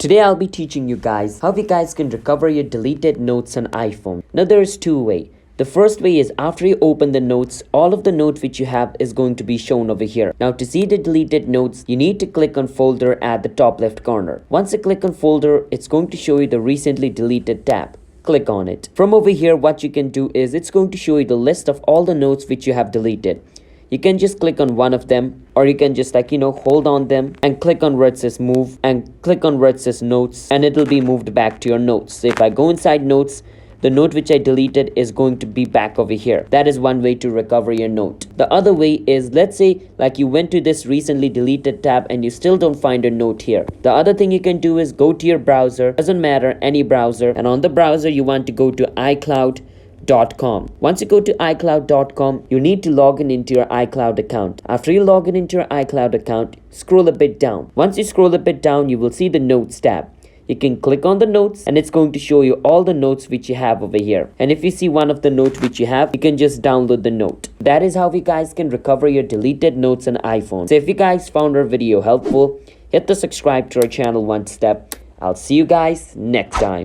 Today I'll be teaching you guys how you guys can recover your deleted notes on iPhone. Now there's two ways. The first way is after you open the notes, all of the notes which you have is going to be shown over here. Now to see the deleted notes, you need to click on folder at the top left corner. Once you click on folder, it's going to show you the recently deleted tab. Click on it. From over here, what you can do is it's going to show you the list of all the notes which you have deleted. You can just click on one of them, or you can just hold on them and click on where it says move and click on where it says notes, and it'll be moved back to your notes. So if I go inside notes, the note which I deleted is going to be back over here. That is one way to recover your note. The other way is, let's say you went to this recently deleted tab and you still don't find a note here. The other thing you can do is go to your browser, doesn't matter, any browser, and on the browser you want to go to iCloud.com. Once you go to iCloud.com, you need to log in into your iCloud account. After you log in into your iCloud account, scroll a bit down. Once you scroll a bit down, you will see the Notes tab. You can click on the notes and it's going to show you all the notes which you have over here. And if you see one of the notes which you have, you can just download the note. That is how you guys can recover your deleted notes on iPhone. So if you guys found our video helpful, hit the subscribe to our channel one step. I'll see you guys next time.